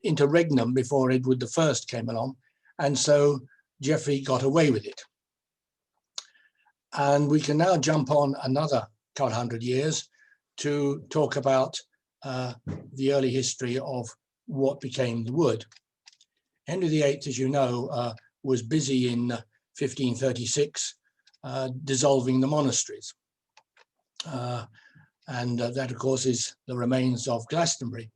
interregnum before Edward I came along, and so Geoffrey got away with it. And we can now jump on another couple hundred years to talk about the early history of what became the wood. Henry VIII, as you know, was busy in 1536 dissolving the monasteries. And that, of course, is the remains of Glastonbury.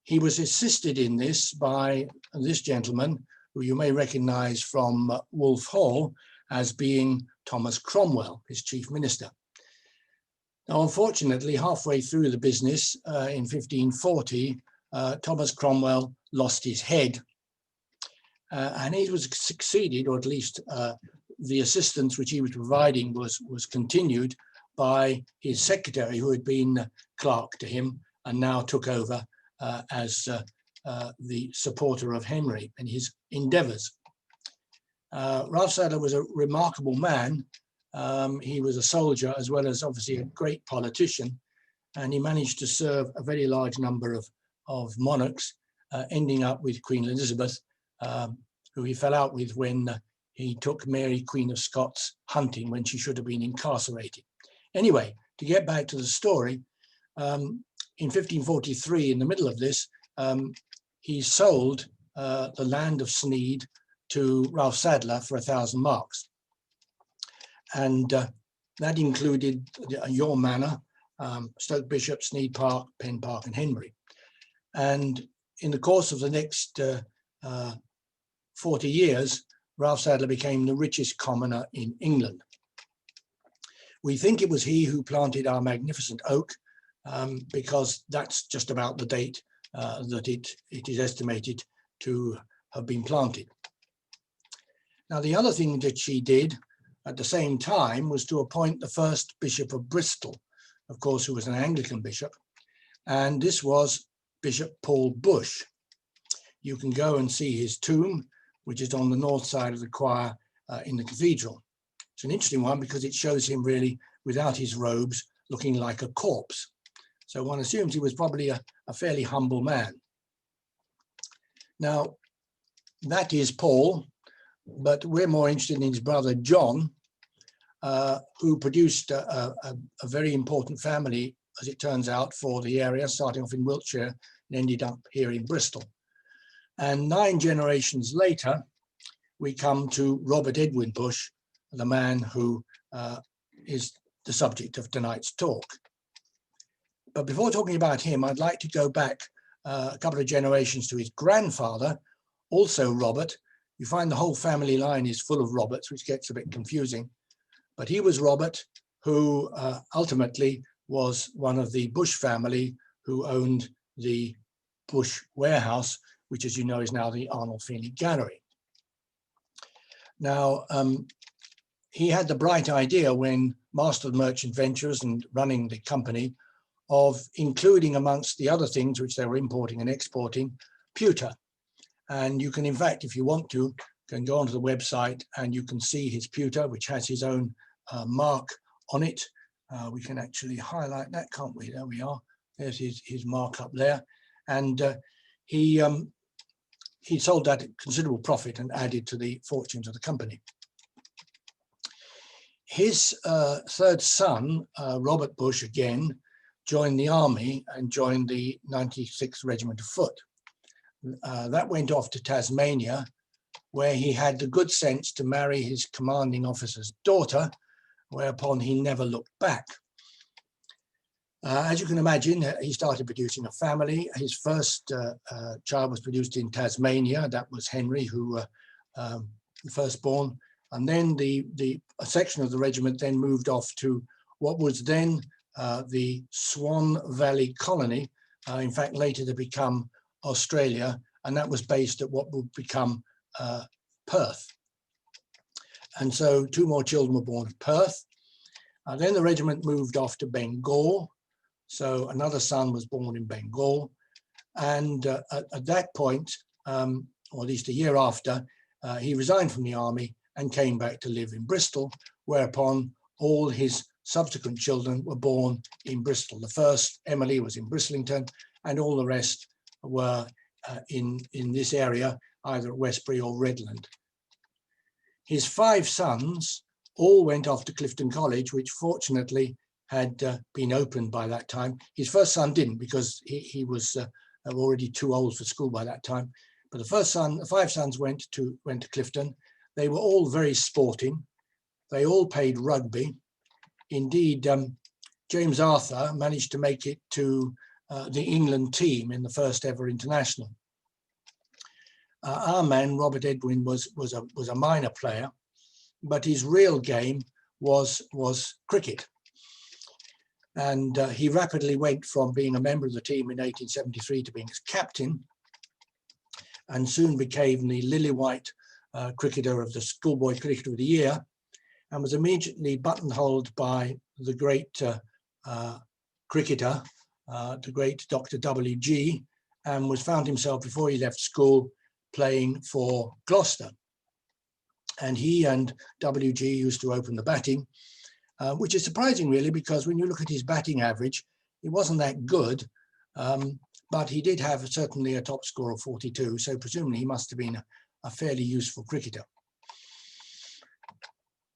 He was assisted in this by this gentleman, who you may recognize from Wolf Hall as being Thomas Cromwell, his chief minister. Now, unfortunately, halfway through the business in 1540, Thomas Cromwell lost his head, and he was succeeded, or at least the assistance which he was providing was continued by his secretary, who had been clerk to him and now took over as the supporter of Henry and his endeavors. Ralph Sadler was a remarkable man. He was a soldier as well as obviously a great politician, and he managed to serve a very large number of monarchs, ending up with Queen Elizabeth, who he fell out with when he took Mary, Queen of Scots, hunting when she should have been incarcerated. Anyway, to get back to the story, in 1543, in the middle of this, he sold the land of Sneed to Ralph Sadler for 1,000 marks. And that included Your Manor, Stoke Bishop, Sneed Park, Penn Park, and Henbury. And in the course of the next 40 years, Ralph Sadler became the richest commoner in England. We think it was he who planted our magnificent oak, because that's just about the date that it is estimated to have been planted. Now, the other thing that she did at the same time was to appoint the first Bishop of Bristol, of course, who was an Anglican bishop, and this was Bishop Paul Bush. You can go and see his tomb, which is on the north side of the choir in the cathedral. It's an interesting one because it shows him really without his robes, looking like a corpse. So one assumes he was probably a fairly humble man. Now, that is Paul, but we're more interested in his brother John, who produced a very important family, as it turns out, for the area, starting off in Wiltshire and ended up here in Bristol. And 9 generations later, we come to Robert Edwin Bush, the man who is the subject of tonight's talk. But before talking about him, I'd like to go back a couple of generations to his grandfather, also Robert. You find the whole family line is full of Roberts, which gets a bit confusing. But he was Robert, who ultimately was one of the Bush family who owned the Bush Warehouse, which, as you know, is now the Arnold Feeney Gallery. Now, he had the bright idea when master of merchant ventures and running the company of including amongst the other things which they were importing and exporting, pewter. And you can, in fact, if you want to, can go onto the website and you can see his pewter, which has his own mark on it. We can actually highlight that, can't we? There we are. There's his mark up there. And he sold that at considerable profit and added to the fortunes of the company. His third son, Robert Bush, again, joined the army and joined the 96th Regiment of Foot. That went off to Tasmania, where he had the good sense to marry his commanding officer's daughter, whereupon he never looked back. As you can imagine, he started producing a family. His first child was produced in Tasmania. That was Henry, who the firstborn. And then a section of the regiment then moved off to what was then the Swan Valley Colony, in fact, later to become Australia, and that was based at what would become Perth. And so 2 more children were born at Perth. Then the regiment moved off to Bengal. So another son was born in Bengal. And at that point, or at least a year after, he resigned from the army and came back to live in Bristol, whereupon all his subsequent children were born in Bristol. The first, Emily, was in Brislington, and all the rest were in this area, either at Westbury or Redland. His 5 sons all went off to Clifton College, which fortunately had been opened by that time. His first son didn't, because he was already too old for school by that time. But the 5 sons went to Clifton. They were all very sporting. They all played rugby. Indeed, James Arthur managed to make it to the England team in the first ever international. Our man, Robert Edwin, was a minor player, but his real game was cricket. And he rapidly went from being a member of the team in 1873 to being its captain, and soon became the lily-white cricketer of the Schoolboy Cricketer of the Year, and was immediately buttonholed by the great cricketer, the great Dr. W.G., and was found himself, before he left school, playing for Gloucester. And he and W.G. used to open the batting, which is surprising really, because when you look at his batting average, it wasn't that good, but he did have certainly a top score of 42, so presumably he must have been a fairly useful cricketer.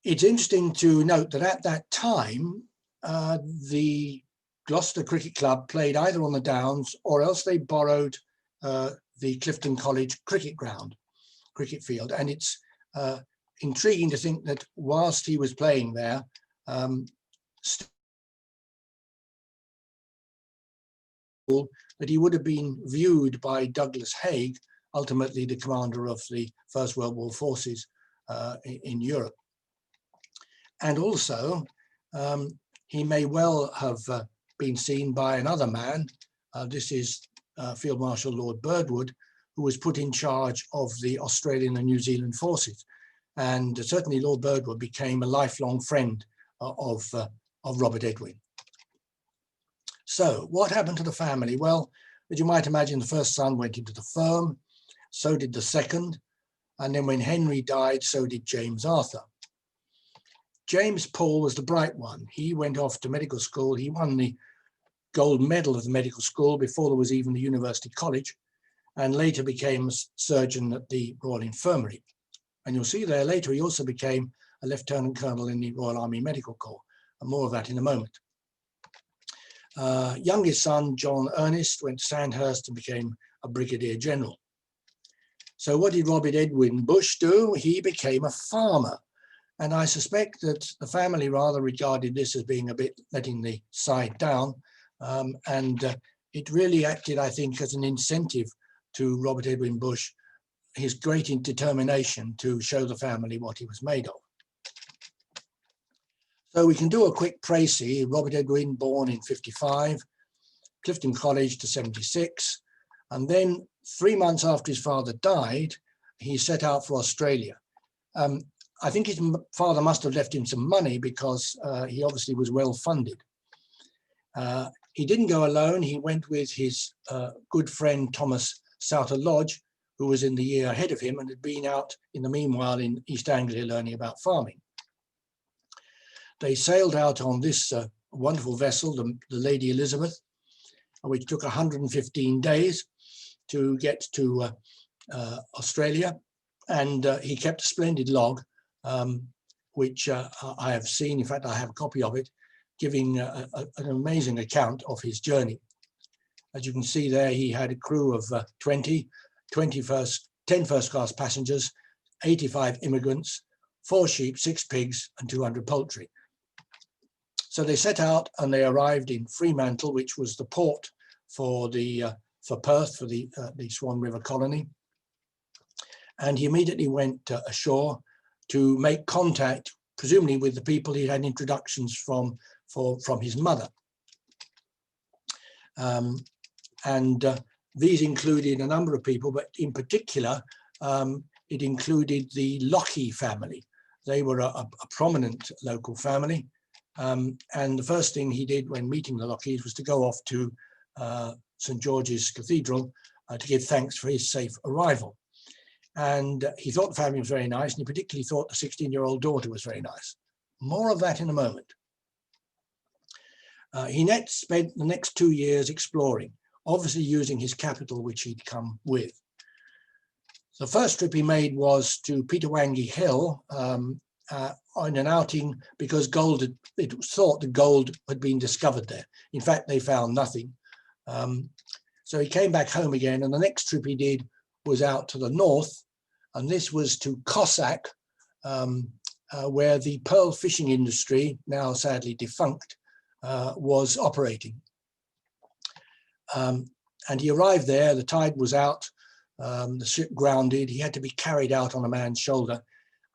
It's interesting to note that at that time, the Gloucester Cricket Club played either on the Downs, or else they borrowed the Clifton College cricket field. And it's intriguing to think that whilst he was playing there, that he would have been viewed by Douglas Haig, ultimately the commander of the First World War forces in Europe. And also, he may well have been seen by another man. This is Field Marshal Lord Birdwood, who was put in charge of the Australian and New Zealand forces. And certainly Lord Birdwood became a lifelong friend of Robert Edwin. So what happened to the family? Well, as you might imagine, the first son went into the firm, so did the second. And then when Henry died, so did James Arthur. James Paul was the bright one. He went off to medical school. He won the gold medal of the medical school before there was even the University College, and later became a surgeon at the Royal Infirmary. And you'll see there later, he also became a lieutenant colonel in the Royal Army Medical Corps, and more of that in a moment. Youngest son, John Ernest, went to Sandhurst and became a brigadier general. So what did Robert Edwin Bush do? He became a farmer. And I suspect that the family rather regarded this as being a bit letting the side down. It really acted, I think, as an incentive to Robert Edwin Bush, his great determination to show the family what he was made of. So we can do a quick précis. Robert Edwin, born in 55, Clifton College to 76. And then 3 months after his father died, he set out for Australia. I think his father must have left him some money, because he obviously was well funded. He didn't go alone. He went with his good friend Thomas Souter Lodge, who was in the year ahead of him and had been out in the meanwhile in East Anglia learning about farming. They sailed out on this wonderful vessel, the Lady Elizabeth, which took 115 days to get to Australia. And he kept a splendid log, which I have seen. In fact, I have a copy of it, giving an amazing account of his journey. As you can see there, he had a crew of 10 first-class passengers, 85 immigrants, 4 sheep, 6 pigs, and 200 poultry. So they set out and they arrived in Fremantle, which was the port for Perth, for the Swan River colony. And he immediately went ashore to make contact, presumably with the people he had introductions from his mother. These included a number of people, but in particular, it included the Lockie family. They were a prominent local family. And the first thing he did when meeting the Lockies was to go off to St. George's Cathedral to give thanks for his safe arrival. And he thought the family was very nice, and he particularly thought the 16-year-old daughter was very nice. More of that in a moment. He spent the next 2 years exploring. obviously using his capital, which he'd come with. The first trip he made was to Peterwangi Hill on an outing because it was thought that gold had been discovered there. In fact, they found nothing. So he came back home again, and the next trip he did was out to the north, and this was to Cossack, where the pearl fishing industry, now sadly defunct, was operating. And he arrived there, the tide was out, the ship grounded, he had to be carried out on a man's shoulder,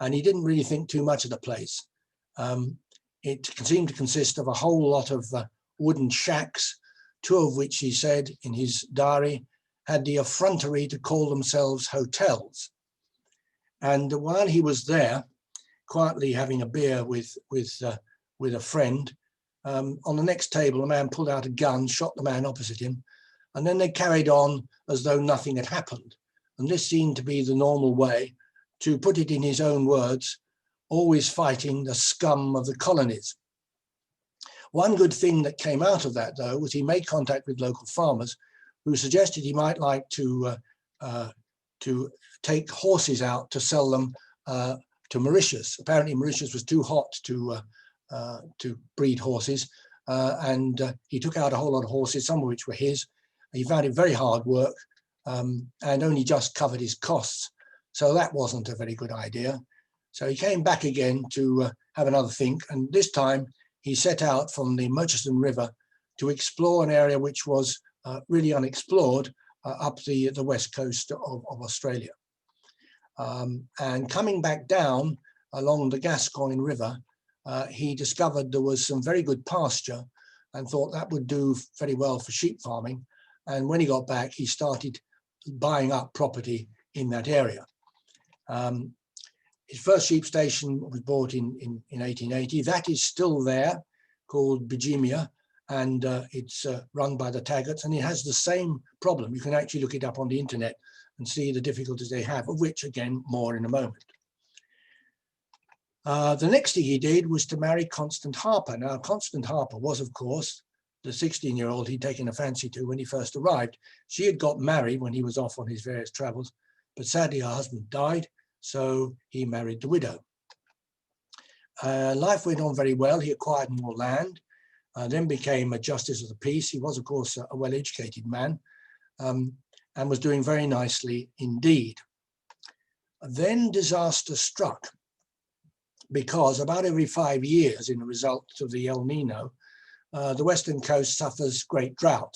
and he didn't really think too much of the place. It seemed to consist of a whole lot of wooden shacks, two of which he said in his diary had the effrontery to call themselves hotels. And while he was there, quietly having a beer with a friend, on the next table, a man pulled out a gun, shot the man opposite him, and then they carried on as though nothing had happened. And this seemed to be the normal way, to put it in his own words, always fighting the scum of the colonies. One good thing that came out of that, though, was he made contact with local farmers who suggested he might like to take horses out to sell them to Mauritius. Apparently Mauritius was too hot to breed horses, and he took out a whole lot of horses, some of which were his. He found it very hard work and only just covered his costs. So that wasn't a very good idea. So he came back again to have another think, and this time he set out from the Murchison River to explore an area which was really unexplored up the west coast of Australia. And coming back down along the Gascoyne River, he discovered there was some very good pasture and thought that would do very well for sheep farming. And when he got back, he started buying up property in that area. His first sheep station was bought in 1880. That is still there, called Bijimia, and it's run by the Taggarts, and it has the same problem. You can actually look it up on the internet and see the difficulties they have, of which, again, more in a moment. The next thing he did was to marry Constance Harper. Now, Constance Harper was, of course, the 16-year-old he'd taken a fancy to when he first arrived. She had got married when he was off on his various travels, but sadly her husband died, so he married the widow. Life went on very well. He acquired more land, then became a justice of the peace. He was, of course, a well-educated man, and was doing very nicely indeed. Then disaster struck, because about every 5 years, in a result of the El Nino, the western coast suffers great drought,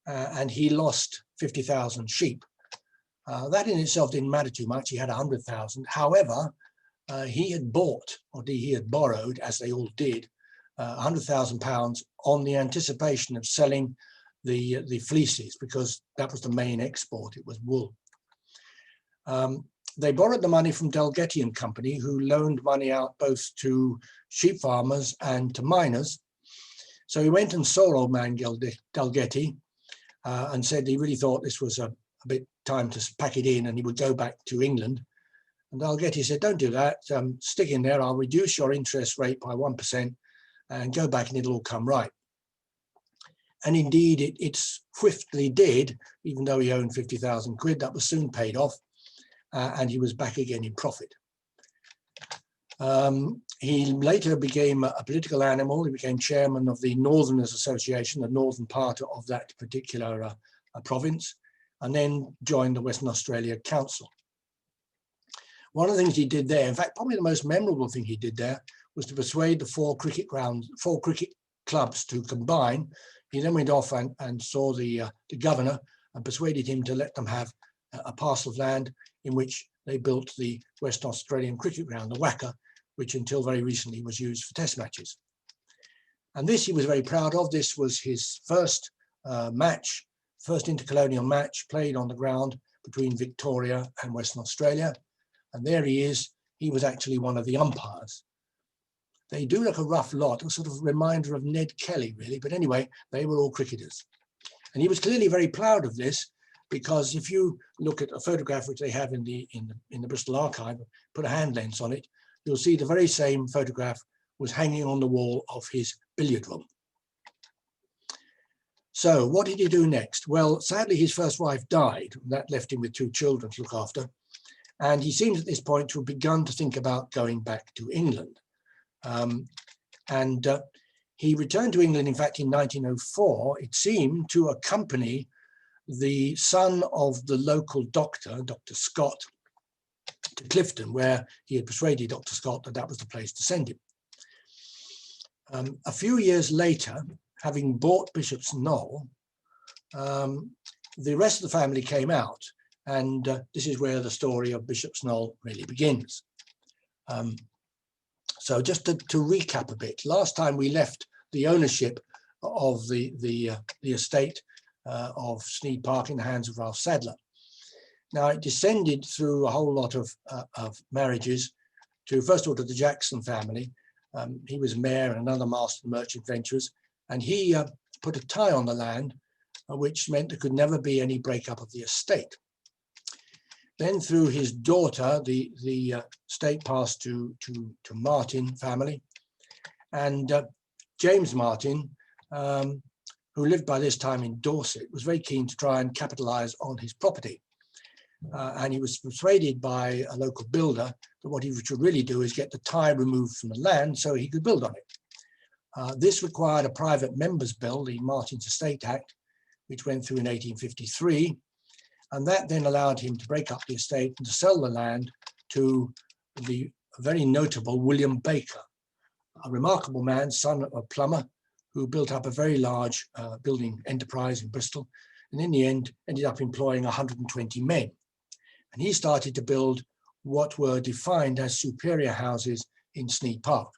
and he lost 50,000 sheep. That in itself didn't matter too much. He had 100,000. However, he had bought, or he had borrowed, as they all did, £100,000 on the anticipation of selling the fleeces, because that was the main export. It was wool. They borrowed the money from Dalgety and Company, who loaned money out both to sheep farmers and to miners. So he went and saw old man Dalgety and said he really thought this was a bit time to pack it in and he would go back to England. And Dalgety said, don't do that, stick in there, I'll reduce your interest rate by 1% and go back and it'll all come right. And indeed it swiftly did, even though he owned 50,000 quid, that was soon paid off. And he was back again in profit. He later became a political animal. He became chairman of the Northerners Association, the northern part of that particular province, and then joined the Western Australia Council. One of the things he did there, in fact, probably the most memorable thing he did there, was to persuade the four cricket clubs to combine. He then went off and saw the governor and persuaded him to let them have a parcel of land in which they built the West Australian cricket ground, the WACA, which until very recently was used for test matches. And this he was very proud of. This was his first match, first intercolonial match played on the ground between Victoria and Western Australia. And there he is. He was actually one of the umpires. They do look a rough lot, a sort of reminder of Ned Kelly, really. But anyway, they were all cricketers. And he was clearly very proud of this, because if you look at a photograph which they have in the Bristol archive, put a hand lens on it, you'll see the very same photograph was hanging on the wall of his billiard room. So what did he do next? Well, sadly, his first wife died. That left him with 2 children to look after. And he seems at this point to have begun to think about going back to England. He returned to England, in fact, in 1904, it seemed, to accompany the son of the local doctor, Dr. Scott, to Clifton, where he had persuaded Dr. Scott that that was the place to send him. A few years later, having bought Bishop's Knoll, the rest of the family came out, and this is where the story of Bishop's Knoll really begins. So just to recap a bit, last time we left the ownership of the estate of Sneyd Park in the hands of Ralph Sadler. Now it descended through a whole lot of marriages to, first of all, to the Jackson family. He was mayor and another master merchant venturers, and he put a tie on the land, which meant there could never be any breakup of the estate. Then through his daughter, the estate passed to Martin family, and James Martin, who lived by this time in Dorset, was very keen to try and capitalize on his property. And he was persuaded by a local builder that what he should really do is get the tie removed from the land so he could build on it. This required a private members bill, the Martin's Estate Act, which went through in 1853. And that then allowed him to break up the estate and to sell the land to the very notable William Baker, a remarkable man, son of a plumber, who built up a very large building enterprise in Bristol, and in the end ended up employing 120 men. And he started to build what were defined as superior houses in Sneyd Park.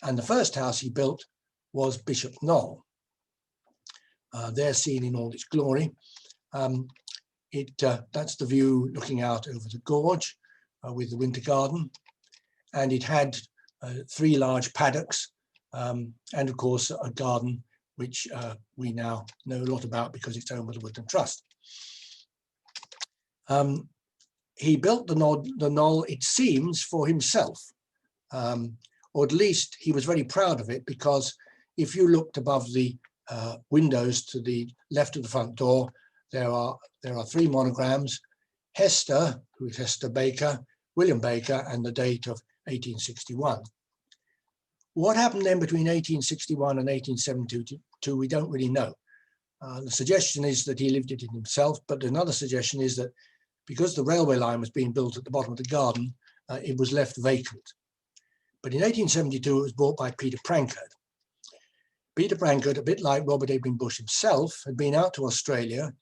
And the first house he built was Bishop Knoll. There seen in all its glory. That's the view looking out over the gorge with the winter garden. And it had 3 large paddocks and of course a garden which we now know a lot about because it's owned by the Woodland Trust. He built the knoll, it seems, for himself, or at least he was very proud of it, because if you looked above the windows to the left of the front door, there are 3 monograms: Hester, who is Hester Baker, William Baker, and the date of 1861. What happened then between 1861 and 1872, we don't really know. The suggestion is that he lived it in himself, but another suggestion is that because the railway line was being built at the bottom of the garden, it was left vacant. But in 1872, it was bought by Peter Prankard. Peter Prankard, a bit like Robert Edwin Bush himself, had been out to Australia.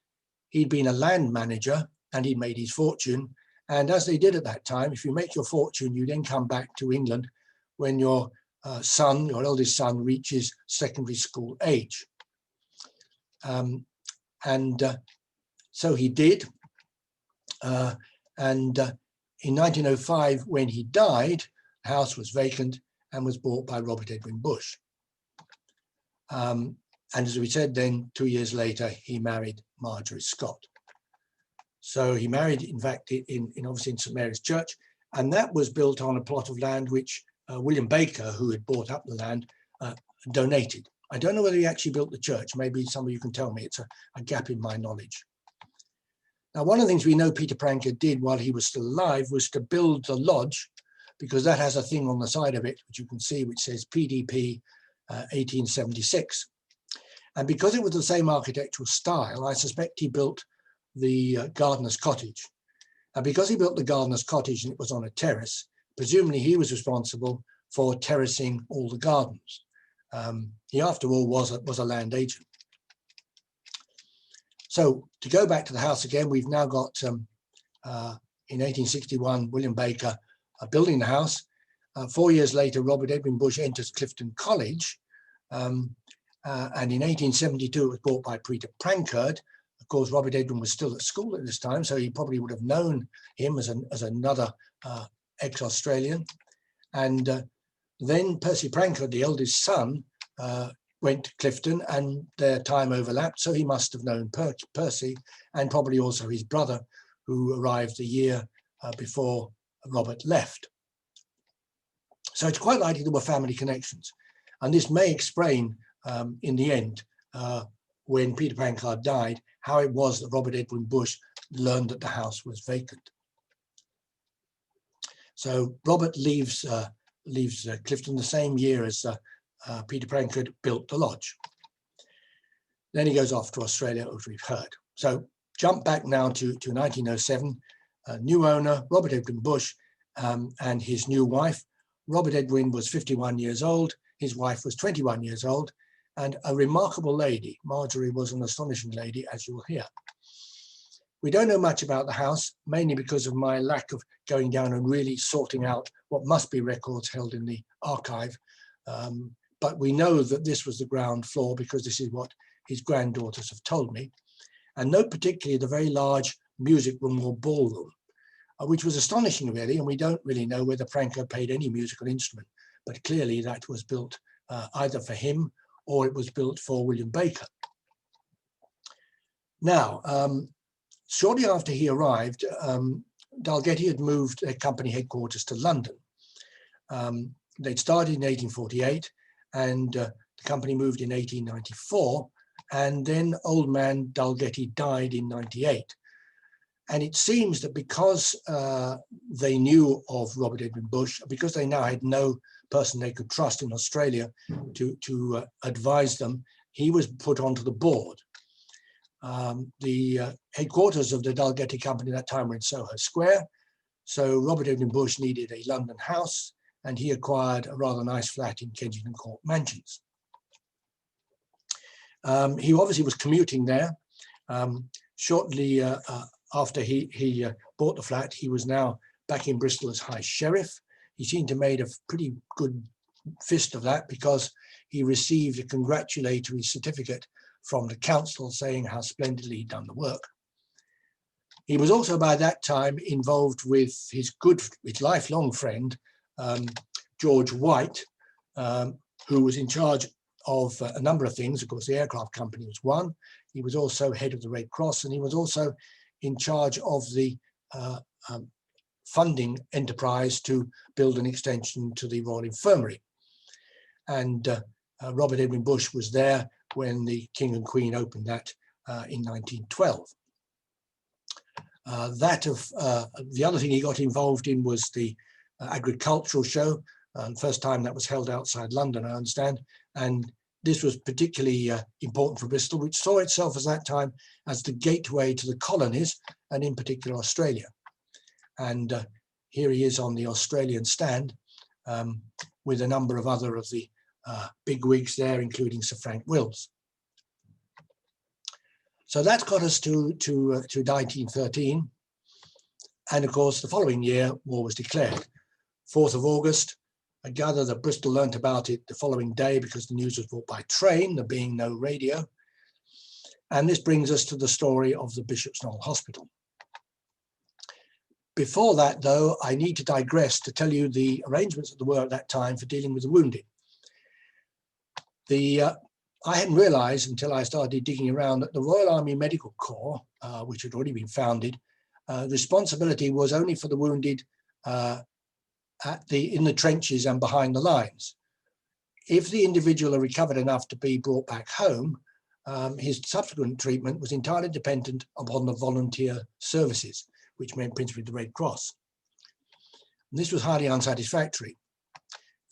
He'd been a land manager and he'd made his fortune. And as they did at that time, if you make your fortune, you then come back to England when your your eldest son, reaches secondary school age. So he did. In 1905, when he died, the house was vacant and was bought by Robert Edwin Bush. And as we said then, 2 years later, he married Marjorie Scott. So he married, in fact, obviously in St Mary's Church, and that was built on a plot of land which William Baker, who had bought up the land, donated. I don't know whether he actually built the church. Maybe some of you can tell me. It's a gap in my knowledge. Now, one of the things we know Peter Prankard did while he was still alive was to build the lodge, because that has a thing on the side of it, which you can see, which says PDP 1876. And because it was the same architectural style, I suspect he built the gardener's cottage. And because he built the gardener's cottage and it was on a terrace, presumably he was responsible for terracing all the gardens. He, after all, was a land agent. So to go back to the house again, we've now got, in 1861, William Baker building the house. 4 years later, Robert Edwin Bush enters Clifton College. And in 1872, it was bought by Peter Prankard. Of course, Robert Edwin was still at school at this time, so he probably would have known him as another ex-Australian. And then Percy Prankard, the eldest son, went to Clifton, and their time overlapped, so he must have known Percy, and probably also his brother, who arrived a year before Robert left. So it's quite likely there were family connections, and this may explain in the end when Peter Pankard died, how it was that Robert Edwin Bush learned that the house was vacant. So Robert leaves Clifton the same year as Peter Pankard built the lodge. Then he goes off to Australia, as we've heard. So jump back now to 1907. New owner, Robert Edwin Bush, and his new wife. Robert Edwin was 51 years old. His wife was 21 years old, and a remarkable lady. Marjorie was an astonishing lady, as you will hear. We don't know much about the house, mainly because of my lack of going down and really sorting out what must be records held in the archive. But we know that this was the ground floor because this is what his granddaughters have told me. And note particularly the very large music room or ballroom, which was astonishing really, and we don't really know whether Franco played any musical instrument, but clearly that was built either for him or it was built for William Baker. Now, shortly after he arrived, Dalgety had moved their company headquarters to London. They'd started in 1848 and the company moved in 1894, and then old man Dalgety died in 98. And it seems that because they knew of Robert Edwin Bush, because they now had no person they could trust in Australia to advise them, he was put onto the board. The headquarters of the Dalgety company at that time were in Soho Square. So Robert Edwin Bush needed a London house, and he acquired a rather nice flat in Kensington Court Mansions. He obviously was commuting there. Shortly after he bought the flat, he was now back in Bristol as High Sheriff. He seemed to have made a pretty good fist of that because he received a congratulatory certificate from the council saying how splendidly he'd done the work. He was also by that time involved with his lifelong friend, George White, who was in charge of a number of things. Of course, the aircraft company was one. He was also head of the Red Cross, and he was also in charge of the funding enterprise to build an extension to the Royal Infirmary. And Robert Edwin Bush was there when the King and Queen opened that in 1912. The other thing he got involved in was the agricultural show. First time that was held outside London, I understand. And this was particularly important for Bristol, which saw itself at that time as the gateway to the colonies, and in particular Australia. And here he is on the Australian stand with a number of other of the bigwigs there, including Sir Frank Wills. So that's got us to 1913. And of course, the following year, war was declared. 4th of August, I gather that Bristol learnt about it the following day because the news was brought by train, there being no radio. And this brings us to the story of the Bishop's Knoll Hospital. Before that, though, I need to digress to tell you the arrangements that there were at that time for dealing with the wounded. I hadn't realised until I started digging around that the Royal Army Medical Corps, which had already been founded, responsibility was only for the wounded in the trenches and behind the lines. If the individual had recovered enough to be brought back home, his subsequent treatment was entirely dependent upon the volunteer services, which meant principally the Red Cross. And this was highly unsatisfactory,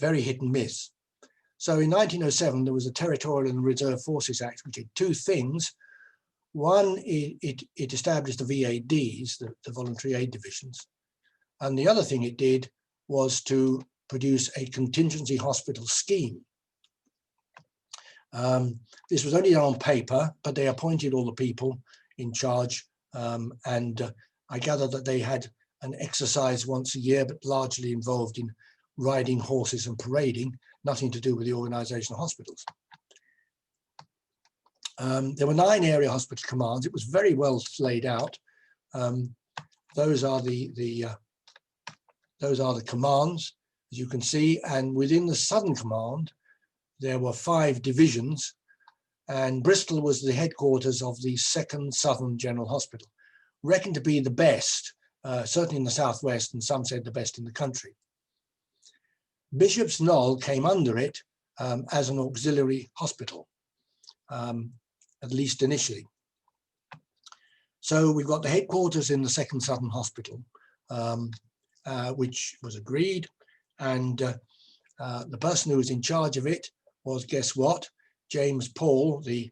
very hit and miss. So in 1907, there was a Territorial and Reserve Forces Act, which did two things. One, it established the VADs, the Voluntary Aid Divisions. And the other thing it did was to produce a contingency hospital scheme. This was only on paper, but they appointed all the people in charge. And I gather that they had an exercise once a year, but largely involved in riding horses and parading, nothing to do with the organisation of hospitals. There were 9 area hospital commands. It was very well laid out. Those are the commands, as you can see, and within the Southern Command, there were 5 divisions, and Bristol was the headquarters of the 2nd Southern General Hospital, reckoned to be the best, certainly in the southwest, and some said the best in the country. Bishop's Knoll came under it as an auxiliary hospital. at least initially. So we've got the headquarters in the Second Southern Hospital, which was agreed, and the person who was in charge of it was, guess what, James Paul, the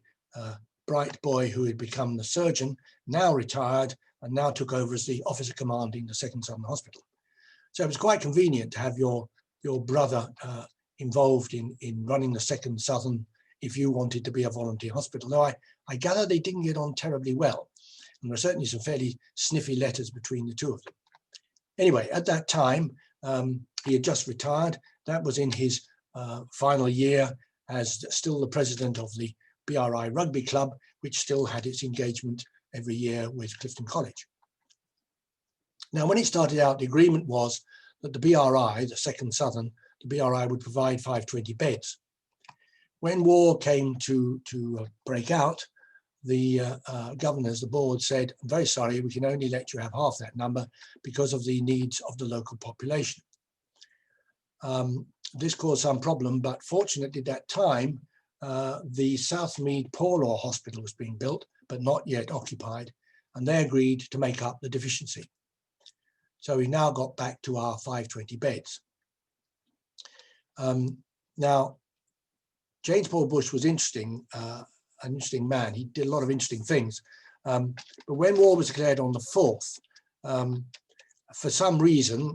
bright boy who had become the surgeon, now retired and now took over as the officer commanding the Second Southern Hospital. So it was quite convenient to have your brother involved in running the Second Southern if you wanted to be a volunteer hospital. Though I gather they didn't get on terribly well. And there were certainly some fairly sniffy letters between the two of them. Anyway, at that time, he had just retired. That was in his final year as still the president of the BRI Rugby Club, which still had its engagement every year with Clifton College. Now, when it started out, the agreement was that the BRI, the Second Southern, the BRI would provide 520 beds. When war came to break out, the governors, the board said, I'm very sorry, we can only let you have half that number because of the needs of the local population. This caused some problem, but fortunately at that time, the Southmead Poor Law Hospital was being built, but not yet occupied, and they agreed to make up the deficiency. So we now got back to our 520 beds. Now, James Paul Bush was interesting, an interesting man. He did a lot of interesting things. But when war was declared on the 4th, for some reason,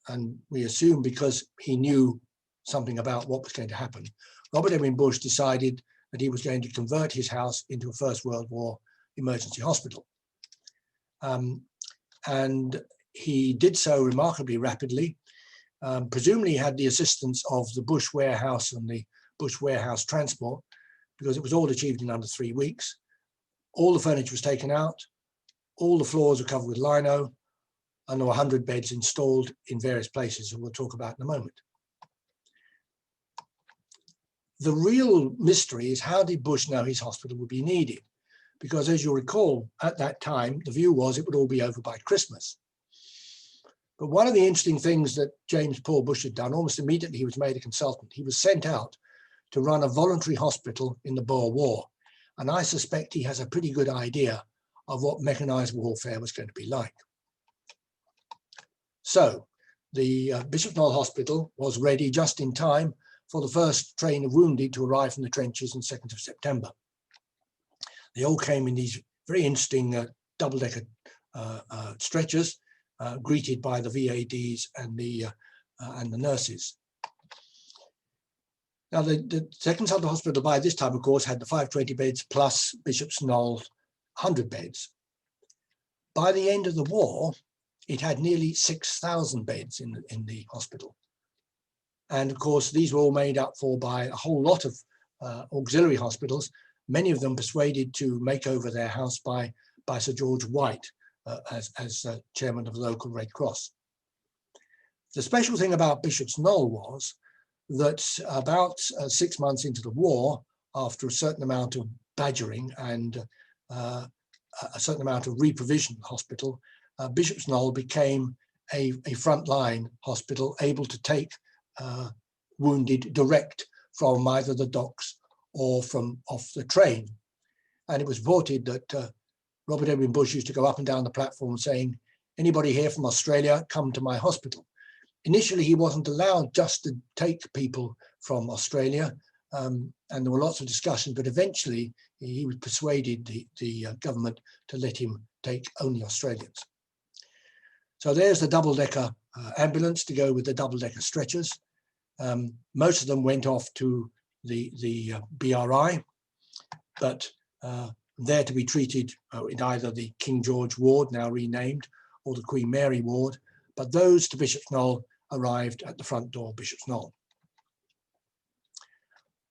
and we assume because he knew something about what was going to happen, Robert Edwin Bush decided that he was going to convert his house into a First World War emergency hospital. And he did so remarkably rapidly. Presumably he had the assistance of the Bush warehouse and the Bush warehouse transport, because it was all achieved in under 3 weeks. All the furniture was taken out, all the floors were covered with lino, and there were 100 beds installed in various places, and we'll talk about in a moment. The real mystery is, how did Bush know his hospital would be needed? Because as you'll recall, at that time, the view was it would all be over by Christmas. But one of the interesting things that James Paul Bush had done, almost immediately he was made a consultant. He was sent out to run a voluntary hospital in the Boer War. And I suspect he has a pretty good idea of what mechanized warfare was going to be like. So the Bishop's Knoll Hospital was ready just in time for the first train of wounded to arrive from the trenches on 2nd of September. They all came in these very interesting double-decker stretchers, greeted by the VADs and the nurses. Now, the Second Southern Hospital by this time, of course, had the 520 beds plus Bishop's Knoll 100 beds. By the end of the war, it had nearly 6,000 beds in the hospital. And of course, these were all made up for by a whole lot of auxiliary hospitals, many of them persuaded to make over their house by Sir George White as chairman of the local Red Cross. The special thing about Bishop's Knoll was that about 6 months into the war, after a certain amount of badgering and a certain amount of reprovision hospital, Bishop's Knoll became a frontline hospital able to take wounded direct from either the docks or from off the train. And it was reported that Robert Edwin Bush used to go up and down the platform saying, anybody here from Australia, come to my hospital. Initially, he wasn't allowed just to take people from Australia, and there were lots of discussions, but eventually he persuaded the government to let him take only Australians. So there's the double-decker ambulance to go with the double-decker stretchers. Most of them went off to the BRI, but there to be treated in either the King George ward, now renamed, or the Queen Mary ward, but those to Bishop's Knoll arrived at the front door of Bishop's Knoll.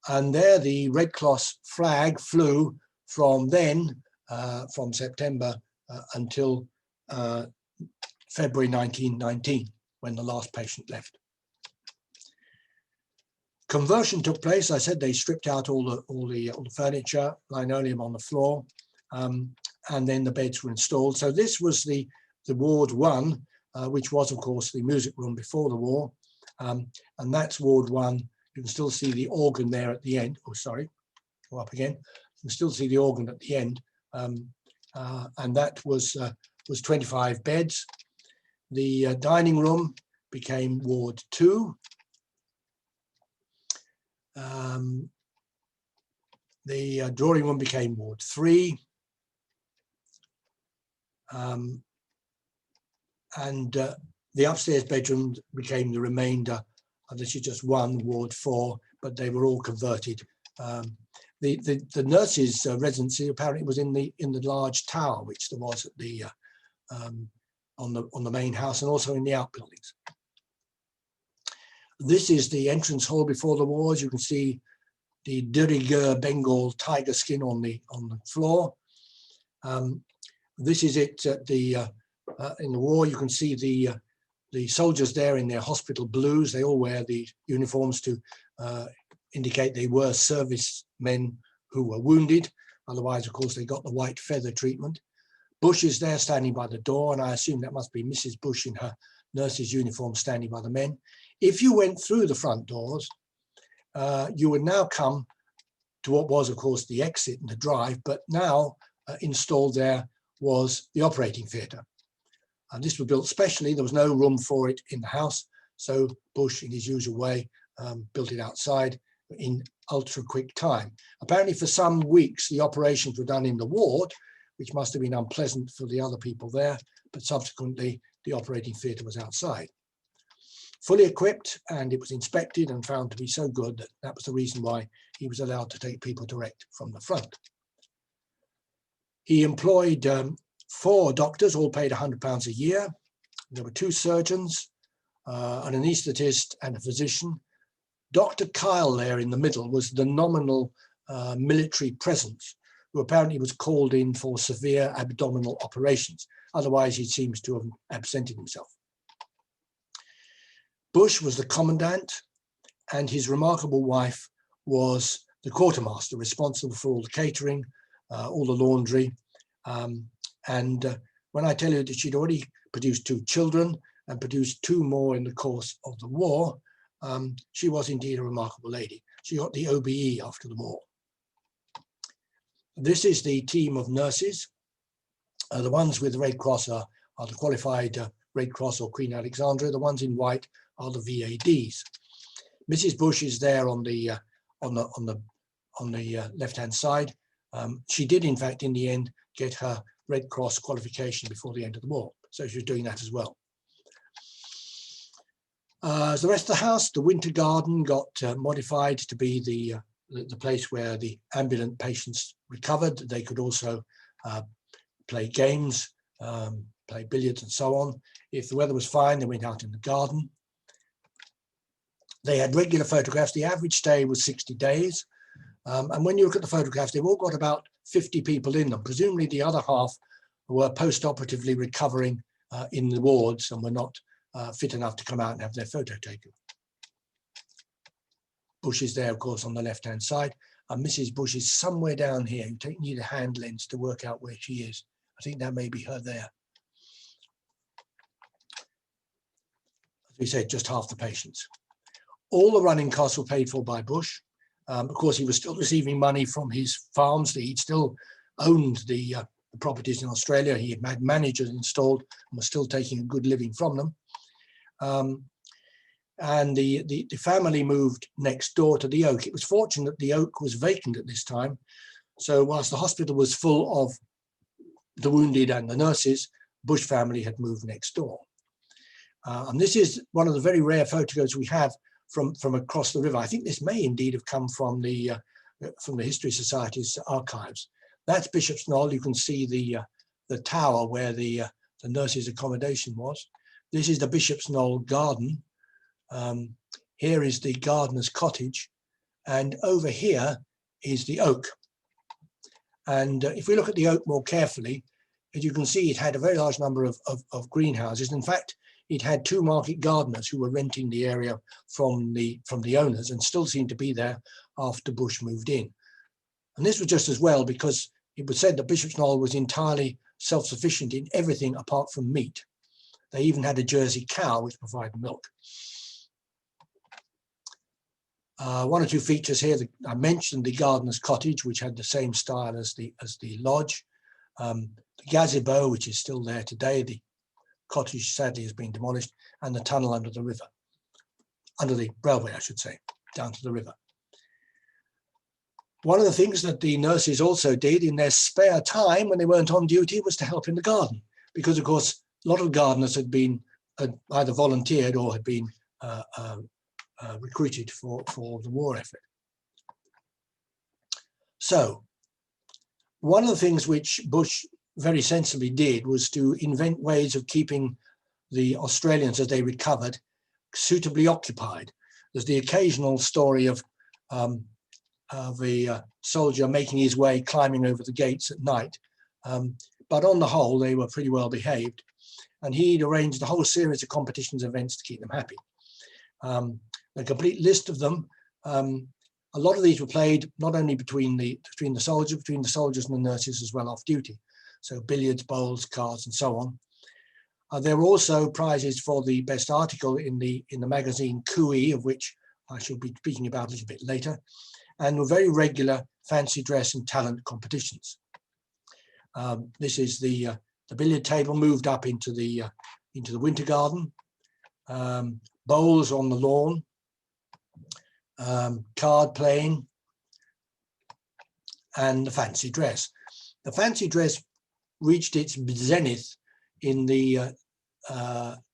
And there the Red Cross flag flew from then, from September until February 1919, when the last patient left. Conversion took place. I said they stripped out all the furniture, linoleum on the floor, and then the beds were installed. So this was the Ward 1, which was, of course, the music room before the war. And that's Ward 1. You can still see the organ there at the end. Oh, sorry, go up again. You still see the organ at the end, and that was 25 beds. The dining room became Ward 2. The drawing room became Ward 3. And the upstairs bedrooms became the remainder. This is just one, Ward 4, but they were all converted. The nurses' residency apparently was in the large tower, which there was at the on the main house, and also in the outbuildings. This is the entrance hall before the wars. You can see the de rigueur Bengal tiger skin on the floor. This is it at the in the war. You can see the soldiers there in their hospital blues. They all wear the uniforms to indicate they were servicemen who were wounded. Otherwise, of course, they got the white feather treatment. Bush is there standing by the door, and I assume that must be Mrs. Bush in her nurse's uniform standing by the men. If you went through the front doors, you would now come to what was, of course, the exit and the drive, but now installed there was the operating theatre. And this was built specially. There was no room for it in the house, so Bush, in his usual way, built it outside in ultra quick time. Apparently for some weeks the operations were done in the ward, which must have been unpleasant for the other people there, but subsequently the operating theatre was outside. Fully equipped, and it was inspected and found to be so good that that was the reason why he was allowed to take people direct from the front. He employed 4 doctors, all paid £100 a year. There were 2 surgeons, an anaesthetist and a physician. Dr. Kyle there in the middle was the nominal military presence, who apparently was called in for severe abdominal operations. Otherwise, he seems to have absented himself. Bush was the commandant, and his remarkable wife was the quartermaster, responsible for all the catering, all the laundry. And when I tell you that she'd already produced 2 children and produced 2 more in the course of the war, she was indeed a remarkable lady. She got the OBE after the war. This is the team of nurses. The ones with the Red Cross are the qualified Red Cross or Queen Alexandra. The ones in white are the VADs. Mrs. Bush is there on the left-hand side. She did, in fact, in the end, get her Red Cross qualification before the end of the war, so she was doing that as well. As the rest of the house, the winter garden got modified to be the place where the ambulant patients recovered. They could also play games, play billiards and so on. If the weather was fine, they went out in the garden. They had regular photographs. The average stay was 60 days. And when you look at the photographs, they've all got about 50 people in them. Presumably the other half were post-operatively recovering in the wards and were not fit enough to come out and have their photo taken. Bush is there, of course, on the left-hand side. And Mrs. Bush is somewhere down here. You need a hand lens to work out where she is. I think that may be her there. As we said, just half the patients. All the running costs were paid for by Bush. Of course, he was still receiving money from his farms. He still owned the properties in Australia. He had managers installed and was still taking a good living from them. And the family moved next door to the Oak. It was fortunate that the Oak was vacant at this time. So whilst the hospital was full of the wounded and the nurses, Bush family had moved next door. And this is one of the very rare photographs we have from across the river. I think this may indeed have come from the History Society's archives. That's Bishop's Knoll. You can see the tower where the nurses' accommodation was. This is the Bishop's Knoll garden. Here is the gardener's cottage, and over here is the Oak. And if we look at the Oak more carefully, as you can see, it had a very large number of greenhouses. In fact, it had 2 market gardeners who were renting the area from the owners and still seemed to be there after Bush moved in. And this was just as well, because it was said that Bishop's Knoll was entirely self-sufficient in everything apart from meat. They even had a Jersey cow which provided milk. One or two features here. I mentioned the gardener's cottage, which had the same style as the lodge. The gazebo, which is still there today. The cottage sadly has been demolished, and the tunnel under the river, under the railway, I should say, down to the river. One of the things that the nurses also did in their spare time when they weren't on duty was to help in the garden, because of course a lot of gardeners had been either volunteered or had been recruited for the war effort. So one of the things which Bush very sensibly did was to invent ways of keeping the Australians, as they recovered, suitably occupied. There's the occasional story of a soldier making his way, climbing over the gates at night. But on the whole, they were pretty well behaved. And he'd arranged a whole series of competitions events to keep them happy. A complete list of them. A lot of these were played not only between the soldiers and the nurses as well off duty. So billiards, bowls, cards, and so on. There were also prizes for the best article in the magazine Cooey, of which I shall be speaking about a little bit later, and were very regular fancy dress and talent competitions. This is the billiard table moved up into the winter garden, bowls on the lawn, card playing, and the fancy dress. The fancy dress reached its zenith in the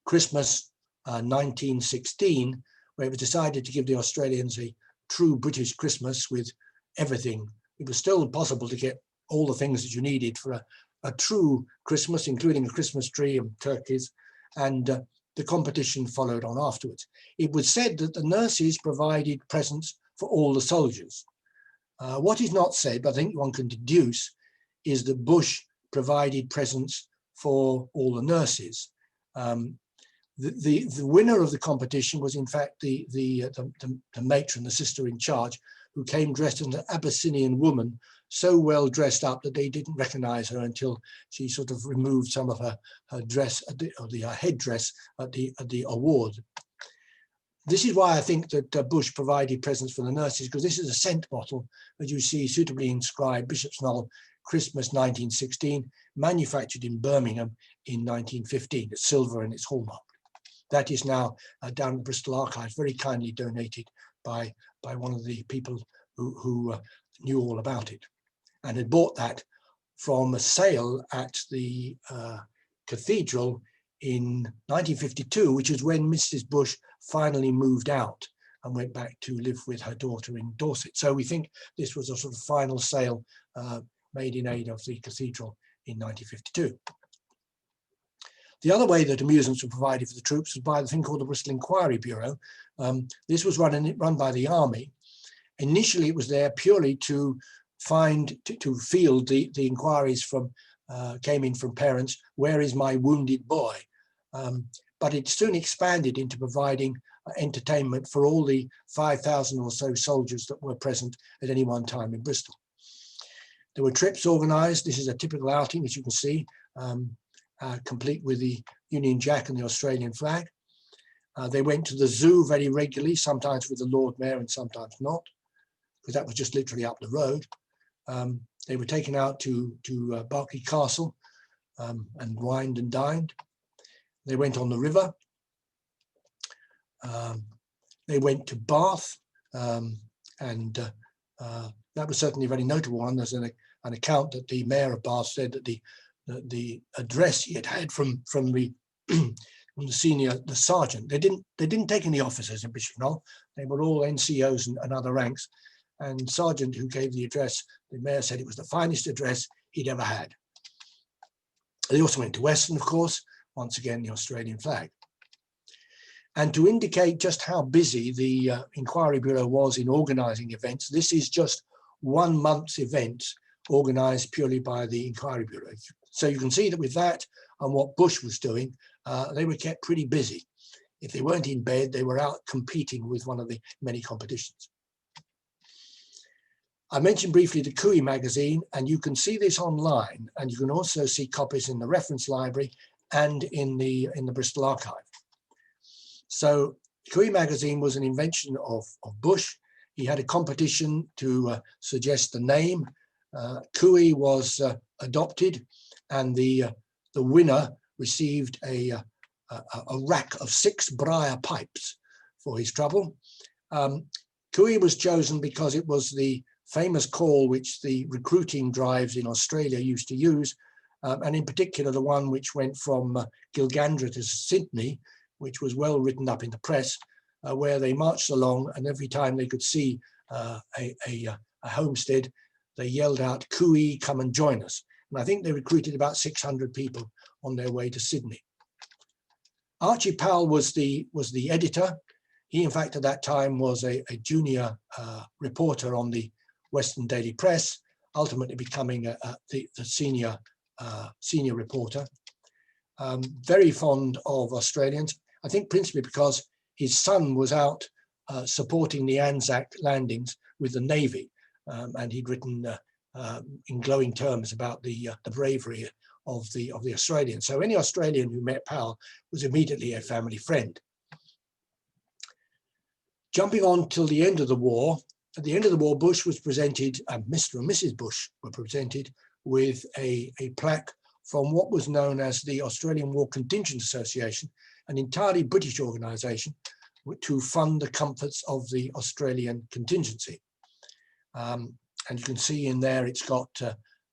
Christmas 1916, where it was decided to give the Australians a true British Christmas with everything. It was still possible to get all the things that you needed for a true Christmas, including a Christmas tree and turkeys, and the competition followed on afterwards. It was said that the nurses provided presents for all the soldiers. What is not said, but I think one can deduce, is that Bush provided presents for all the nurses. The winner of the competition was in fact the matron, the sister in charge, who came dressed as an Abyssinian woman, so well dressed up that they didn't recognize her until she sort of removed some of her dress, her headdress at the award. This is why I think that Bush provided presents for the nurses, because this is a scent bottle that you see suitably inscribed Bishop's Knoll, Christmas 1916, manufactured in Birmingham in 1915. It's silver and it's hallmark. That is now down at Bristol Archives, very kindly donated by one of the people who knew all about it, and had bought that from a sale at the cathedral in 1952, which is when Mrs. Bush finally moved out and went back to live with her daughter in Dorset. So we think this was a sort of final sale made in aid of the cathedral in 1952. The other way that amusements were provided for the troops was by the thing called the Bristol Inquiry Bureau. This was run by the Army. Initially, it was there purely to field the inquiries came in from parents, where is my wounded boy? But it soon expanded into providing entertainment for all the 5,000 or so soldiers that were present at any one time in Bristol. There were trips organized. This is a typical outing, as you can see, complete with the Union Jack and the Australian flag. They went to the zoo very regularly, sometimes with the Lord Mayor and sometimes not, because that was just literally up the road. They were taken out to Berkeley Castle and wined and dined. They went on the river. They went to Bath, and that was certainly a very notable one. There's an account that the mayor of Bath said that the address he had from the the sergeant. They didn't take any officers in Bishop Knoll. They were all NCOs and other ranks. And sergeant who gave the address, the mayor said it was the finest address he'd ever had. They also went to Weston, of course, once again the Australian flag. And to indicate just how busy the Inquiry Bureau was in organising events, this is just 1 month's event organised purely by the Inquiry Bureau. So you can see that with that and what Bush was doing, they were kept pretty busy. If they weren't in bed, they were out competing with one of the many competitions. I mentioned briefly the Cooey magazine, and you can see this online, and you can also see copies in the reference library and in the Bristol Archive. So Cooey magazine was an invention of Bush, He had a competition to suggest the name. Cooey was adopted, and the winner received a rack of 6 briar pipes for his trouble. Cooey was chosen because it was the famous call which the recruiting drives in Australia used to use, and in particular the one which went from Gilgandra to Sydney, which was well written up in the press, where they marched along, and every time they could see a homestead, they yelled out, "Cooey, come and join us." And I think they recruited about 600 people on their way to Sydney. Archie Powell was the editor. He, in fact, at that time was a junior reporter on the Western Daily Press, ultimately becoming the senior reporter. Very fond of Australians, I think principally because his son was out supporting the Anzac landings with the Navy, and he'd written in glowing terms about the bravery of the Australians. So any Australian who met Powell was immediately a family friend. Jumping on till the end of the war, at the end of the war, Bush was presented, Mr. and Mrs. Bush were presented with a plaque from what was known as the Australian War Contingent Association, an entirely British organisation to fund the comforts of the Australian contingency. And you can see in there it's got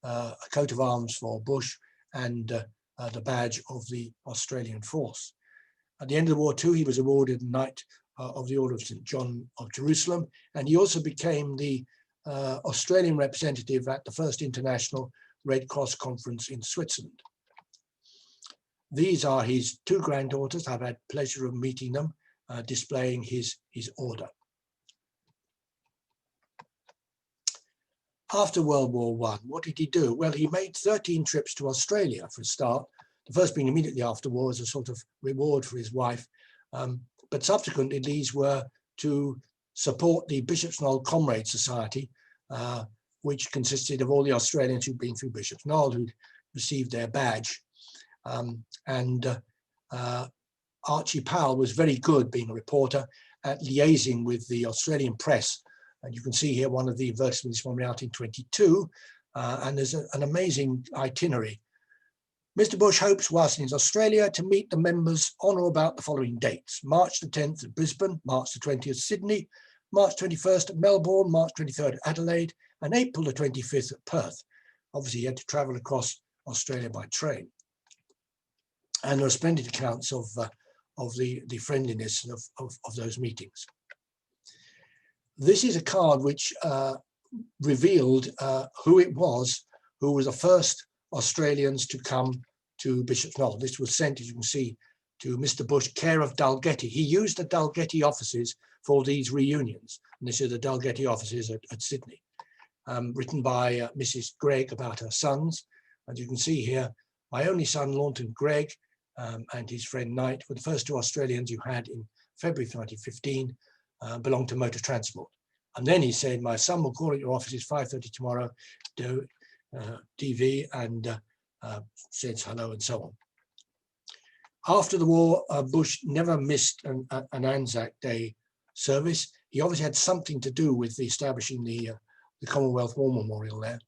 a coat of arms for Bush and the badge of the Australian force. At the end of the war too, he was awarded the Knight of the Order of St. John of Jerusalem, and he also became the Australian representative at the first International Red Cross Conference in Switzerland. These are his 2 granddaughters. I've had pleasure of meeting them, displaying his order. After World War I, what did he do? Well, he made 13 trips to Australia for a start, the first being immediately after war as a sort of reward for his wife. But subsequently, these were to support the Bishop's Knoll Comrade Society, which consisted of all the Australians who'd been through Bishop's Knoll, who'd received their badge. Archie Powell was very good, being a reporter, at liaising with the Australian press. And you can see here one of the advertisements from out in 22, and there's an amazing itinerary. Mr. Bush hopes, whilst in Australia, to meet the members on or about the following dates: March the 10th at Brisbane, March the 20th Sydney, March 21st at Melbourne, March 23rd at Adelaide, and April the 25th at Perth. Obviously, he had to travel across Australia by train. And there are splendid accounts of the friendliness of those meetings. This is a card which revealed who it was who was the first Australians to come to Bishop's Knoll. This was sent, as you can see, to Mr. Bush, care of Dalgety. He used the Dalgety offices for these reunions. And this is the Dalgety offices at Sydney, written by Mrs. Gregg about her sons. As you can see here, my only son, Launton Gregg, and his friend Knight were the first 2 Australians you had in February 2015, belonged to motor transport. And then he said, my son will call at your offices 5:30 tomorrow, do DV, and says hello and so on. After the war, Bush never missed an Anzac Day service. He obviously had something to do with establishing the Commonwealth War Memorial there.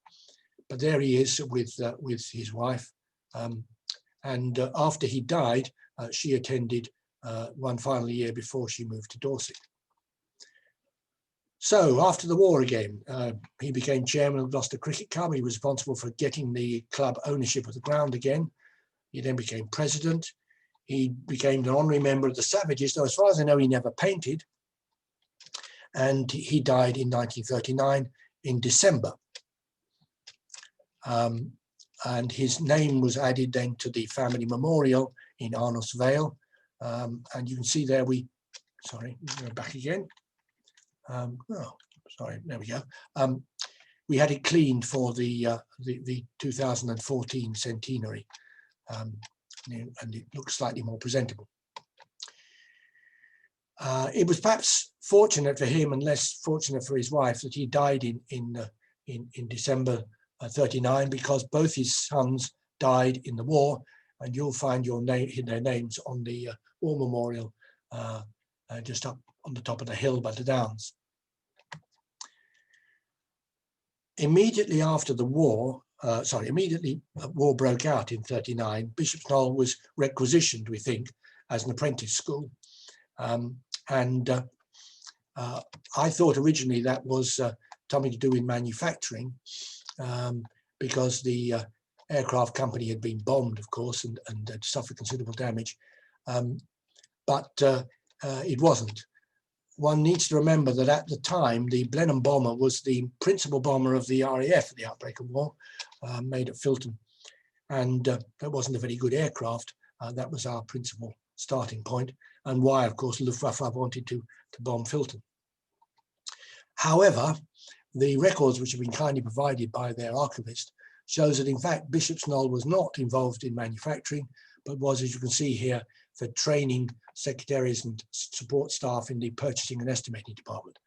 But there he is with his wife. And after he died, she attended one final year before she moved to Dorset. So after the war again, he became chairman of Gloucester Cricket Club. He was responsible for getting the club ownership of the ground again. He then became president. He became an honorary member of the Savages, though as far as I know, he never painted. And he died in 1939 in December. And his name was added then to the family memorial in Arnos Vale. And you can see there sorry, go back again. There we go. We had it cleaned for the 2014 centenary, and it looks slightly more presentable. It was perhaps fortunate for him and less fortunate for his wife that he died in December 39, because both his sons died in the war, and you'll find their names on the war memorial just up on the top of the hill by the Downs. Immediately after the war, war broke out in 39, Bishop's Knoll was requisitioned, we think, as an apprentice school. I thought originally that was something to do with manufacturing, because the aircraft company had been bombed, of course, and had suffered considerable damage. But it wasn't. One needs to remember that at the time, the Blenheim bomber was the principal bomber of the RAF at the outbreak of war, made at Filton. And that wasn't a very good aircraft. That was our principal starting point, and why, of course, Luftwaffe wanted to bomb Filton. However, the records which have been kindly provided by their archivist shows that, in fact, Bishop's Knoll was not involved in manufacturing, but was, as you can see here, for training secretaries and support staff in the purchasing and estimating department.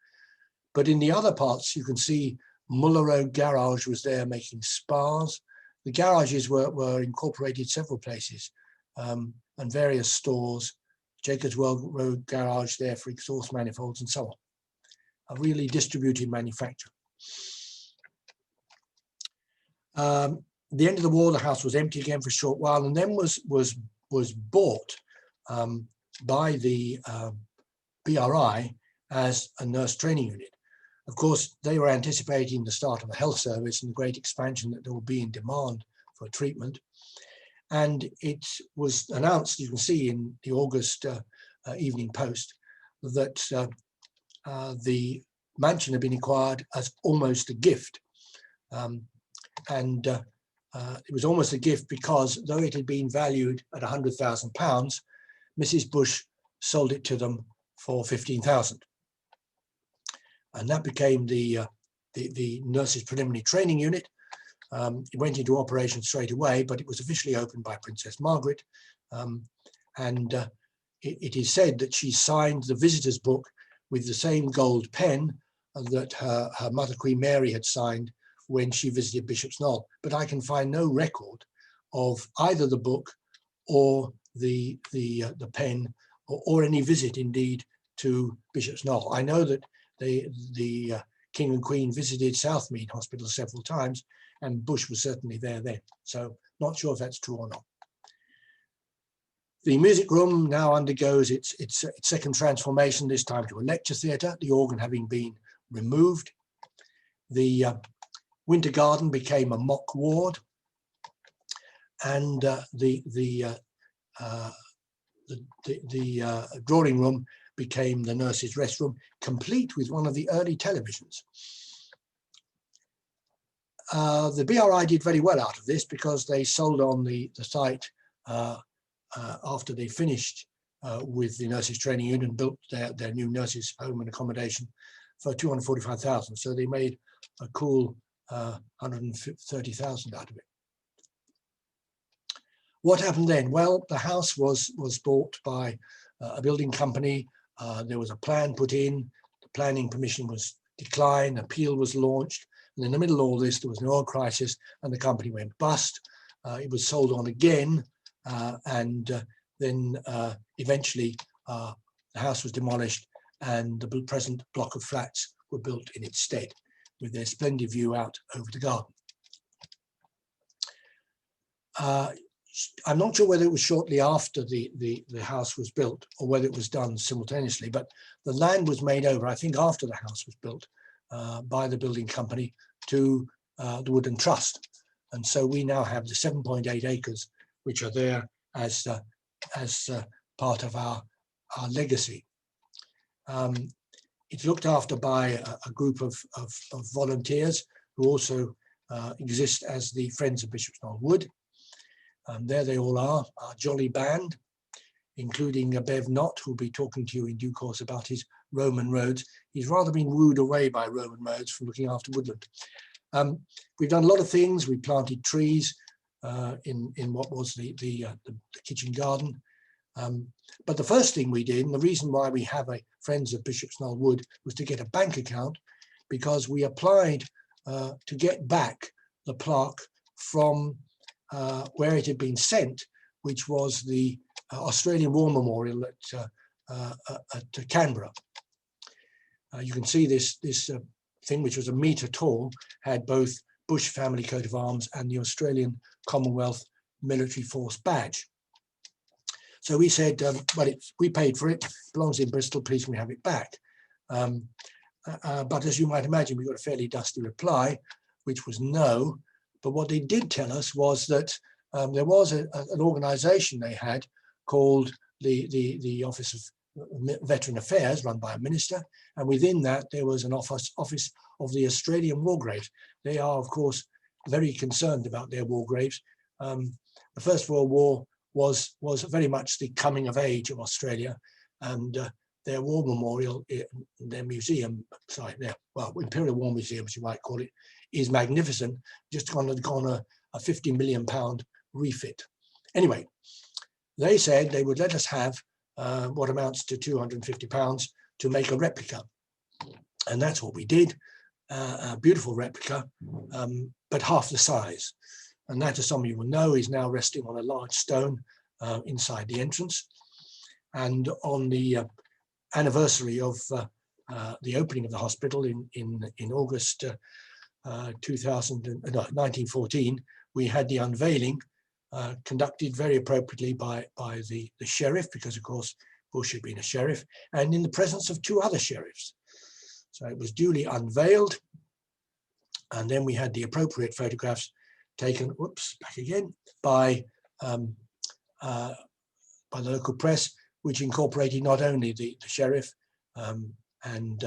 But in the other parts, you can see Muller Road Garage was there making spars. The garages were incorporated several places, and various stores, Jacobs Road Garage there for exhaust manifolds and so on. A really distributed manufacture. The end of the war, the house was empty again for a short while, and then was bought by the BRI as a nurse training unit. Of course, they were anticipating the start of a health service and the great expansion that there will be in demand for treatment. And it was announced, you can see in the August Evening Post, that the mansion had been acquired as almost a gift. It was almost a gift because, though it had been valued at £100,000, Mrs. Bush sold it to them for £15,000. And that became the nurses' preliminary training unit. It went into operation straight away, but it was officially opened by Princess Margaret. It is said that she signed the visitor's book with the same gold pen that her mother, Queen Mary, had signed when she visited Bishop's Knoll. But I can find no record of either the book or the pen, or any visit indeed to Bishop's Knoll. I know that the King and Queen visited Southmead Hospital several times, and Bush was certainly there then. So not sure if that's true or not. The music room now undergoes its second transformation, this time to a lecture theatre, the organ having been removed. The Winter Garden became a mock ward, and the drawing room became the nurse's restroom, complete with one of the early televisions. The BRI did very well out of this because they sold on the site after they finished with the nurses training unit and built their new nurses home and accommodation for $245,000. So they made a cool $130,000 out of it. What happened then? Well, the house was bought by a building company. There was a plan put in. The planning permission was declined. Appeal was launched. And in the middle of all this, there was an oil crisis, and the company went bust. It was sold on again, and then eventually the house was demolished, and the present block of flats were built in its stead, with their splendid view out over the garden. I'm not sure whether it was shortly after the house was built or whether it was done simultaneously, but the land was made over, I think, after the house was built by the building company to the Woodland Trust. And so we now have the 7.8 acres which are there as part of our legacy. It's looked after by a group of volunteers who also exist as the Friends of Bishop's Knoll Wood. There they all are, our jolly band, including Bev Knott, who'll be talking to you in due course about his Roman roads. He's rather been wooed away by Roman roads from looking after woodland. We've done a lot of things. We planted trees in what was the kitchen garden. But the first thing we did, and the reason why we have a Friends of Bishop's Knoll Wood, was to get a bank account, because we applied to get back the plaque from where it had been sent, which was the Australian War Memorial at Canberra. You can see this thing, which was a metre tall, had both Bush family coat of arms and the Australian Commonwealth Military Force badge. So we said, well, we paid for it, belongs in Bristol, please can we have it back? But as you might imagine, we got a fairly dusty reply, which was no. But what they did tell us was that there was an organisation they had called the Office of Veteran Affairs, run by a minister, and within that there was an office of the Australian War Graves. They are, of course, very concerned about their war graves. The First World War was very much the coming of age of Australia, and their war memorial, their museum, Imperial War Museum, as you might call it, is magnificent. Just gone a £50 million refit. Anyway, they said they would let us have what amounts to £250 to make a replica. And that's what we did, a beautiful replica, but half the size. And that, as some of you will know, is now resting on a large stone inside the entrance. And on the anniversary of the opening of the hospital in August 1914, we had the unveiling conducted very appropriately by the sheriff, because of course Bush had been a sheriff, and in the presence of two other sheriffs. So it was duly unveiled, and then we had the appropriate photographs taken, back again, by the local press, which incorporated not only the sheriff and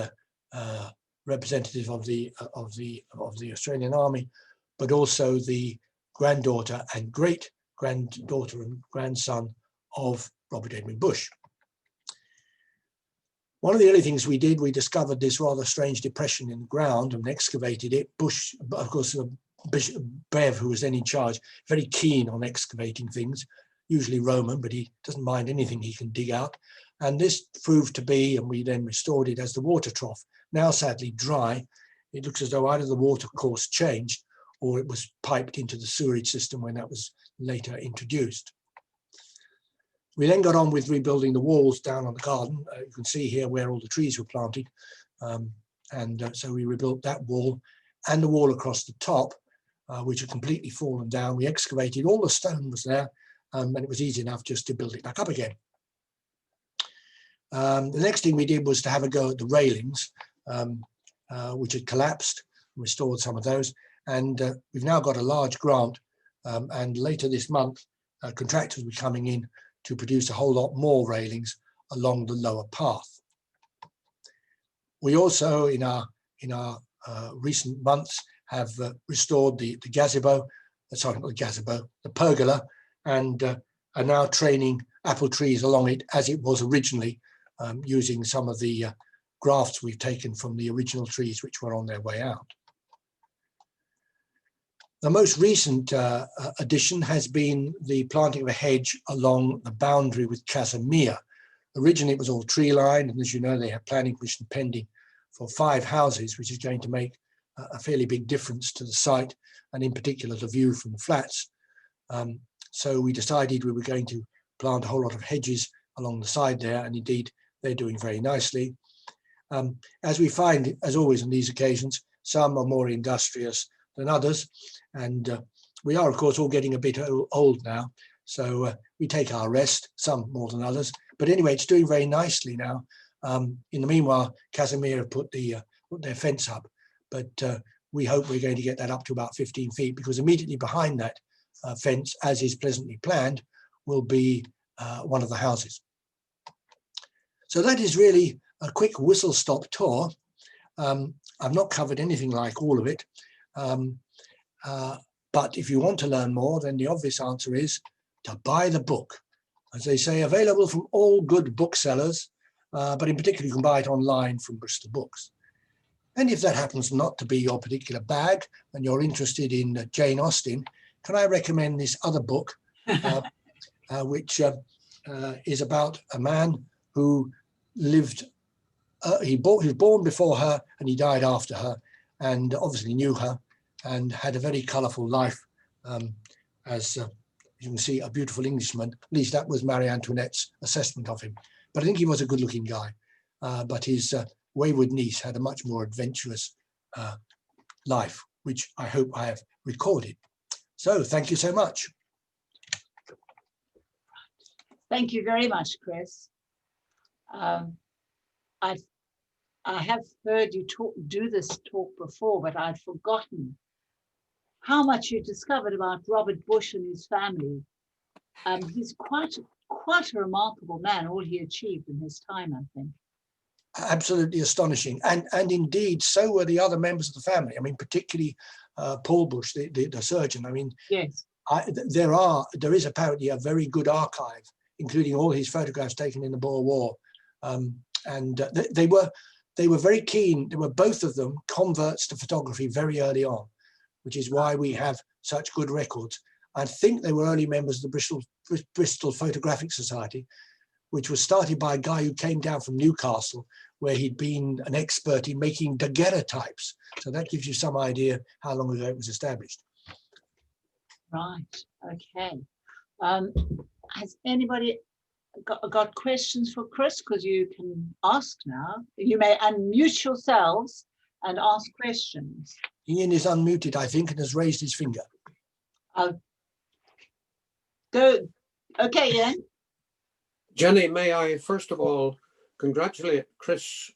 representative of the Australian Army, but also the granddaughter and great-granddaughter and grandson of Robert Edwin Bush. One of the early things we did, we discovered this rather strange depression in the ground and excavated it. Bush, of course, Bishop Bev, who was then in charge, very keen on excavating things, usually Roman, but he doesn't mind anything he can dig out. And this proved to be, and we then restored it as the water trough. Now sadly dry, it looks as though either the water course changed or it was piped into the sewerage system when that was later introduced. We then got on with rebuilding the walls down on the garden. You can see here where all the trees were planted. So we rebuilt that wall and the wall across the top, which had completely fallen down. We excavated, all the stone was there, and it was easy enough just to build it back up again. The next thing we did was to have a go at the railings, which had collapsed, restored some of those. And we've now got a large grant, and later this month, contractors will be coming in to produce a whole lot more railings along the lower path. We also, in our recent months, have restored the gazebo, sorry, not the gazebo, the pergola, and are now training apple trees along it as it was originally, using some of the grafts we've taken from the original trees which were on their way out. The most recent addition has been the planting of a hedge along the boundary with Casimir. Originally it was all tree lined, and as you know, they have planning permission pending for 5 houses, which is going to make a fairly big difference to the site, and in particular the view from the flats. So we decided we were going to plant a whole lot of hedges along the side there, and indeed they're doing very nicely. As we find, as always on these occasions, some are more industrious than others, and we are of course all getting a bit old now, so we take our rest, some more than others, but anyway it's doing very nicely now. In the meanwhile, Casimir have put their fence up, but we hope we're going to get that up to about 15 feet, because immediately behind that fence, as is presently planned, will be one of the houses. So that is really a quick whistle-stop tour. I've not covered anything like all of it, but if you want to learn more, then the obvious answer is to buy the book. As they say, available from all good booksellers, but in particular you can buy it online from Bristol Books. And if that happens not to be your particular bag and you're interested in Jane Austen, can I recommend this other book, which is about a man who lived, he was born before her and he died after her, and obviously knew her and had a very colourful life, as you can see, a beautiful Englishman. At least that was Marie Antoinette's assessment of him. But I think he was a good-looking guy. But his wayward niece had a much more adventurous life, which I hope I have recorded. So thank you so much. Thank you very much, Chris. I have heard you do this talk before, but I'd forgotten how much you discovered about Robert Bush and his family. He's quite a remarkable man, all he achieved in his time, I think. Absolutely astonishing. And indeed, so were the other members of the family. I mean, particularly Paul Bush, the surgeon. I mean, yes, there is apparently a very good archive, including all his photographs taken in the Boer War. They were very keen. They were both of them converts to photography very early on, which is why we have such good records. I think they were early members of the Bristol Photographic Society, which was started by a guy who came down from Newcastle, where he'd been an expert in making daguerreotypes. So that gives you some idea how long ago it was established. Right. Okay. Has anybody got questions for Chris? Because you can ask now. You may unmute yourselves and ask questions. Ian is unmuted, I think, and has raised his finger. Go. Okay, Ian. Jenny, may I first of all congratulate Chris